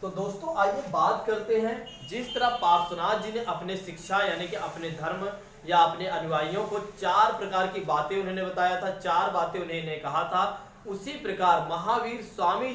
तो दोस्तों आइए बात करते हैं, जिस तरह पार्श्वनाथ जी ने अपने शिक्षा यानी कि अपने धर्म या अपने अनुयायियों को 4 प्रकार की बातें उन्होंने बताया था, 4 बातें उन्होंने कहा था, उसी प्रकार महावीर स्वामी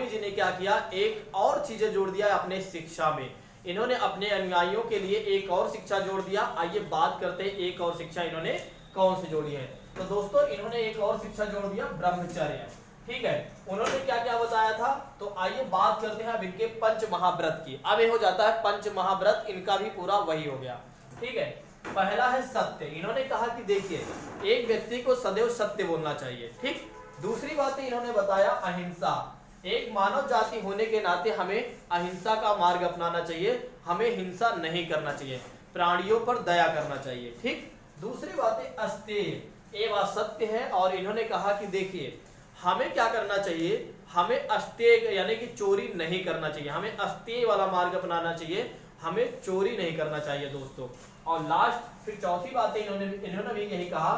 जी ने क्या किया, एक और चीजें जोड़ दिया अपने शिक्षा में। इन्होंने अपने अनुयायियों के लिए एक और शिक्षा जोड़ दिया। आइए बात करते हैं एक और शिक्षा इन्होंने कौन सी जोड़ी है। तो दोस्तों इन्होंने एक और शिक्षा जोड़ दिया, ब्रह्मचर्य। ठीक है, उन्होंने क्या क्या बताया था, तो आइए बात करते हैं अब इनके पंच महाव्रत की। अब ये हो जाता है पंच महाव्रत, इनका भी पूरा वही हो गया। ठीक है, पहला है सत्य। इन्होंने कहा कि देखिए, एक व्यक्ति को सदैव सत्य बोलना चाहिए। ठीक, दूसरी बात इन्होंने बताया अहिंसा। एक मानव जाति होने के नाते हमें अहिंसा का मार्ग अपनाना चाहिए, हमें हिंसा नहीं करना चाहिए, प्राणियों पर दया करना चाहिए। ठीक, दूसरी बात है अस्तेय, ये बात सत्य है। और इन्होंने कहा कि देखिए, हमें क्या करना चाहिए, हमें अस्तेय यानी कि चोरी नहीं करना चाहिए, हमें अस्तेय वाला मार्ग अपनाना चाहिए, हमें चोरी नहीं करना चाहिए दोस्तों। और लास्ट फिर चौथी बात इन्होंने भी यही कहा,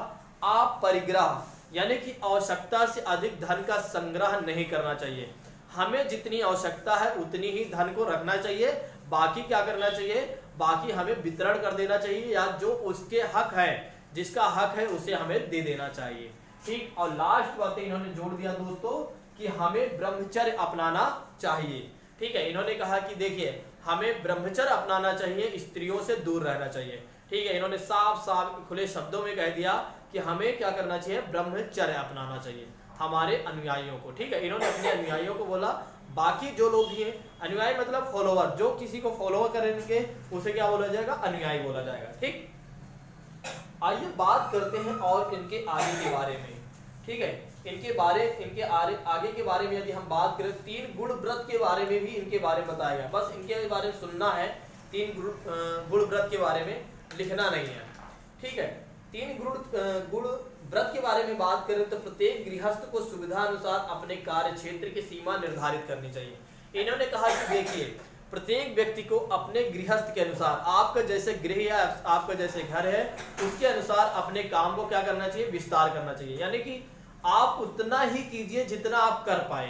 अपरिग्रह यानी कि आवश्यकता से अधिक धन का संग्रह नहीं करना चाहिए, हमें जितनी आवश्यकता है उतनी ही धन को रखना चाहिए, बाकी क्या करना चाहिए, बाकी हमें वितरण कर देना चाहिए, या जो उसके हक है, जिसका हक है उसे हमें दे देना चाहिए। ठीक, और लास्ट बात इन्होंने जोड़ दिया दोस्तों कि हमें ब्रह्मचर्य अपनाना चाहिए। ठीक है, इन्होंने कहा कि देखिए, हमें ब्रह्मचर्य अपनाना चाहिए, स्त्रियों से दूर रहना चाहिए। ठीक है, इन्होंने साफ साफ खुले शब्दों में कह दिया कि हमें क्या करना चाहिए, ब्रह्मचर्य अपनाना चाहिए हमारे अनुयायियों को। ठीक है, इन्होंने अपने अनुयायियों को बोला, बाकी जो लोग भी हैं, अनुयायी मतलब फॉलोवर, जो किसी को फॉलो करेंगे उसे क्या बोला जाएगा, अनुयायी बोला जाएगा। ठीक, आइए बात करते हैं और इनके आगे के बारे में। ठीक है, इनके आगे के बारे में यदि हम बात करें, 3 गुण व्रत के बारे में भी इनके बारे में बताया गया, बस इनके बारे में सुनना है। 3 गुण व्रत के बारे में लिखना नहीं है। ठीक है, 3 गुण व्रत के बारे में बात करें तो प्रत्येक गृहस्थ को सुविधा अनुसार अपने कार्य क्षेत्र की सीमा निर्धारित करनी चाहिए। इन्होंने कहा कि देखिए, प्रत्येक व्यक्ति को अपने गृहस्थ के अनुसार, आपका जैसे गृह या आपका जैसे घर है, उसके अनुसार अपने काम को क्या करना चाहिए, विस्तार करना चाहिए। यानी कि आप उतना ही कीजिए जितना आप कर पाए।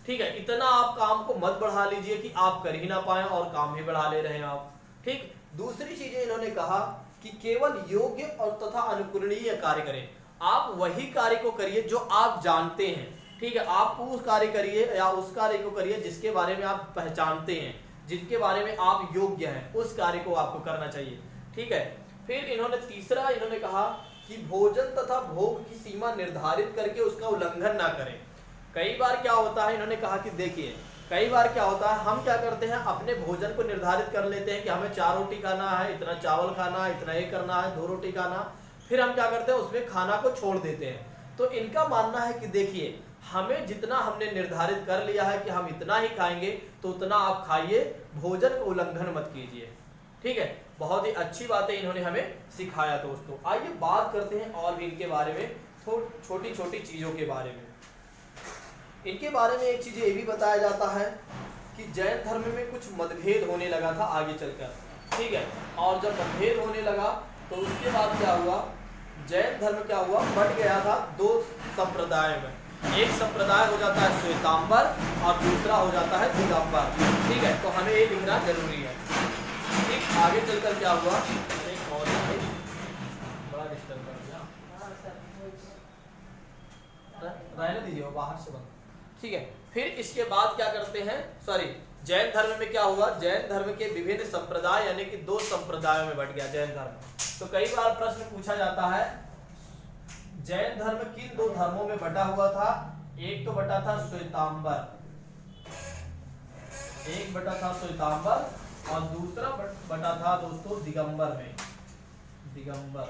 ठीक है, इतना आप काम को मत बढ़ा लीजिए कि आप कर ही ना पाए और काम ही बढ़ा ले रहे हैं आप। ठीक, दूसरी चीजें इन्होंने कहा कि केवल योग्य और तथा अनुकरणीय कार्य करें। आप वही कार्य को करिए जो आप जानते हैं। ठीक है, आप उस कार्य करिए या उस कार्य को करिए जिसके बारे में आप पहचानते हैं, जिसके बारे में आप योग्य हैं, उस कार्य को आपको करना चाहिए। ठीक है, फिर इन्होंने तीसरा इन्होंने कहा कि भोजन तथा भोग की सीमा निर्धारित करके उसका उल्लंघन ना करें। कई बार क्या होता है, इन्होंने कहा कि देखिए, कई बार क्या होता है, हम क्या करते हैं, अपने भोजन को निर्धारित कर लेते हैं कि हमें 4 रोटी खाना है, इतना चावल खाना है, इतना ये करना है, 2 रोटी खाना, फिर हम क्या करते हैं, उसमें खाना को छोड़ देते हैं। तो इनका मानना है कि देखिए, हमें जितना हमने निर्धारित कर लिया है कि हम इतना ही खाएंगे, तो उतना आप खाइए, भोजन को उल्लंघन मत कीजिए। ठीक है, बहुत ही अच्छी बातें इन्होंने हमें सिखाया दोस्तों। आइए बात करते हैं और भी इनके बारे में, छोटी छोटी चीजों के बारे में। इनके बारे में एक चीज ये भी बताया जाता है कि जैन धर्म में कुछ मतभेद होने लगा था आगे चलकर। ठीक है, और जब मतभेद होने लगा तो उसके बाद क्या हुआ, जैन धर्म क्या हुआ, बट गया था 2 संप्रदाय में। एक संप्रदाय हो जाता है श्वेतांबर और दूसरा हो जाता है दिगंबर। ठीक है, तो हमें ये लिखना जरूरी है। ठीक, आगे चलकर क्या हुआ, एक और बड़ा डिस्टर्ब कर दिया, रहने दीजिए, वो बाहर से बंद। ठीक है, फिर इसके बाद क्या करते हैं, जैन धर्म में क्या हुआ, जैन धर्म के विभिन्न संप्रदाय यानी कि 2 संप्रदायों में बट गया जैन धर्म। तो कई बार प्रश्न पूछा जाता है, जैन धर्म किन 2 धर्मों में बटा हुआ था। एक तो बटा था श्वेतांबर, एक बटा था श्वेतांबर और दूसरा बटा था दोस्तों दिगंबर में। Digambar,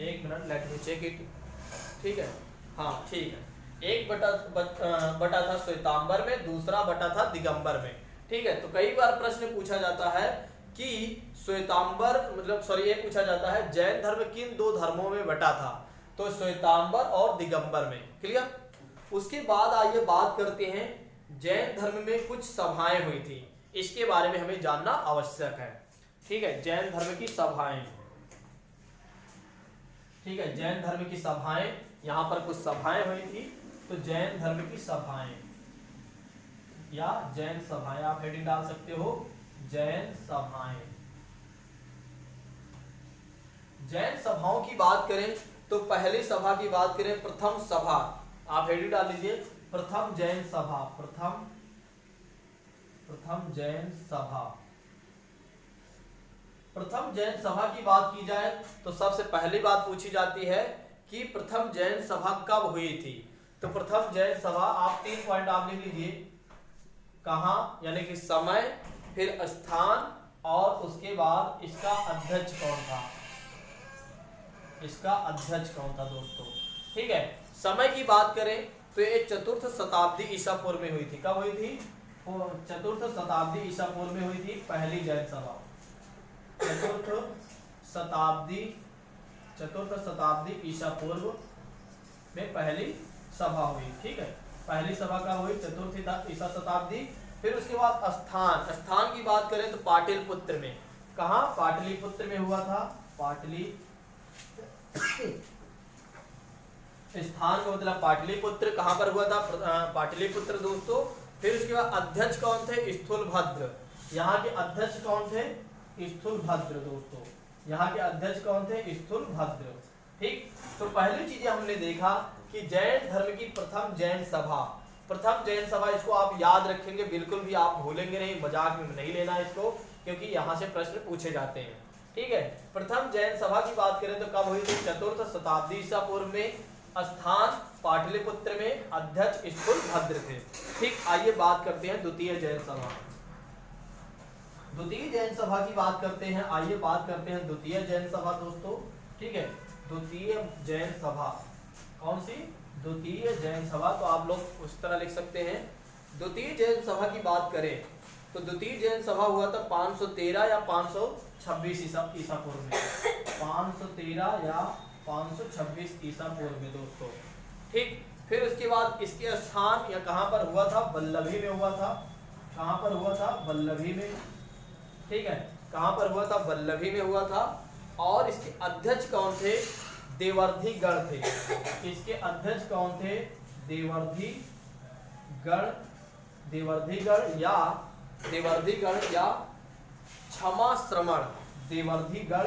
1 minute, let me check it. ठीक है, हाँ ठीक है, एक बटा था श्वेतांबर में, दूसरा बटा था दिगंबर में। ठीक है, तो कई बार प्रश्न पूछा जाता है कि श्वेतांबर ये पूछा जाता है जैन धर्म किन 2 धर्मों में बटा था, तो श्वेतांबर और दिगंबर में। क्लियर, उसके बाद आइए बात करते हैं, जैन धर्म में कुछ सभाएं हुई थी, इसके बारे में हमें जानना आवश्यक है। ठीक है, जैन धर्म की सभाएं। ठीक है, जैन धर्म की सभाएं, यहां पर कुछ सभाएं हुई थी, तो जैन धर्म की सभाएं। या जैन सभाएं, आप हेडिंग डाल सकते हो जैन सभाएं। जैन सभाओं की बात करें तो पहली सभा की बात करें, प्रथम सभा, आप हेडिंग डाल लीजिए प्रथम जैन सभा, प्रथम जैन सभा। प्रथम जैन सभा की बात की जाए तो सबसे पहली बात पूछी जाती है कि प्रथम जैन सभा कब हुई थी। तो प्रथम जैन सभा आप 3 पॉइंट आप लिख लीजिए, कहां यानी कि समय, फिर स्थान, और उसके बाद इसका अध्यक्ष कौन था, इसका अध्यक्ष कौन था दोस्तों। ठीक है, समय की बात करें तो ये 4th शताब्दी ईसा पूर्व में हुई थी। कब हुई थी? 4th शताब्दी ईसा पूर्व में हुई थी पहली जैन सभा। 4th शताब्दी ईसा पूर्व में पहली सभा हुई। ठीक है, पहली सभा का हुई 4th ईसा शताब्दी। फिर उसके बाद स्थान की बात करें तो पाटलिपुत्र में। कहां? पाटलिपुत्र में हुआ था। स्थान का मतलब पाटलिपुत्र, कहां पर हुआ था? पाटलिपुत्र दोस्तों। फिर उसके बाद अध्यक्ष कौन थे? स्थूलभद्र। यहाँ के अध्यक्ष कौन थे? स्थूलभद्र दोस्तों, यहाँ के अध्यक्ष कौन थे? स्थूलभद्र। ठीक, तो पहली चीज हमने देखा कि जैन धर्म की प्रथम जैन सभा, इसको आप याद रखेंगे, बिल्कुल भी आप भूलेंगे नहीं, मजाक में नहीं लेना इसको, क्योंकि यहाँ से प्रश्न पूछे जाते हैं। ठीक है, प्रथम जैन सभा की बात करें तो कब हुई थी? 4th शताब्दी ईसा पूर्व में। स्थान पाटलिपुत्र में, अध्यक्ष स्थूलभद्र थे। ठीक, आइए बात करते हैं द्वितीय जैन सभा। द्वितीय जैन सभा की बात करते हैं, आइए बात करते हैं द्वितीय जैन सभा दोस्तों। ठीक है, द्वितीय जैन सभा कौन सी? द्वितीय जैन सभा, तो आप लोग उस तरह लिख सकते हैं। द्वितीय जैन सभा की बात करें तो द्वितीय जैन सभा हुआ था 513 या 526 ईसा पूर्व में। 513 या 526 ईसा पूर्व में दोस्तों। ठीक, फिर उसके बाद इसके स्थान या कहां पर हुआ था? वल्लभी में हुआ था। कहां पर हुआ था? वल्लभी में। ठीक है, कहां पर हुआ था? वल्लभी में हुआ था। और इसके अध्यक्ष कौन थे? देवर्धिगण थे। इसके अध्यक्ष कौन थे? देवर्धिगण या क्षमा श्रमण। देवर्धिगण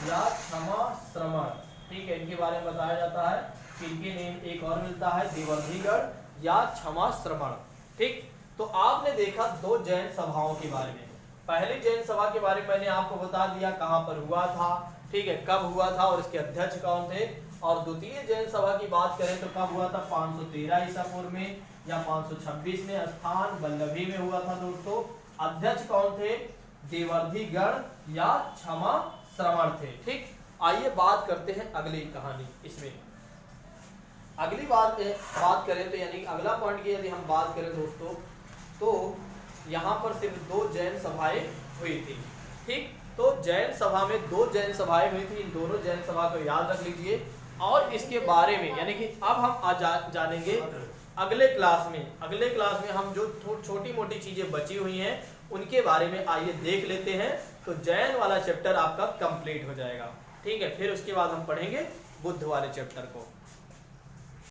या क्षमा श्रमण। ठीक है, इनके बारे में बताया जाता है कि इनके नेम एक और मिलता है, देवर्धिगण या क्षमा श्रमण। ठीक, तो आपने देखा 2 जैन सभाओं के बारे में। पहली जैन सभा के बारे में मैंने आपको बता दिया कहां पर हुआ था, ठीक है, कब हुआ था और इसके अध्यक्ष कौन थे। और द्वितीय जैन सभा की बात करें तो कब हुआ था? 513 ईसा पूर्व में या 526 में। स्थान वल्लभी में हुआ था दोस्तों। अध्यक्ष कौन थे? देवर्धिगण या क्षमा श्रमण थे। ठीक, आइए बात करते हैं अगली कहानी। इसमें अगली बात करें तो यानी अगला पॉइंट की यदि हम बात करें दोस्तों, तो यहाँ पर सिर्फ 2 जैन सभाएं हुई थी। ठीक, तो जैन सभा में 2 जैन सभाएं हुई थी। इन दोनों जैन सभा को याद रख लीजिए। और इसके बारे में यानी कि अब हम जानेंगे अगले क्लास में हम जो छोटी मोटी चीजें बची हुई हैं उनके बारे में आइए देख लेते हैं। तो जैन वाला चैप्टर आपका कंप्लीट हो जाएगा। ठीक है, फिर उसके बाद हम पढ़ेंगे बुद्ध वाले चैप्टर को।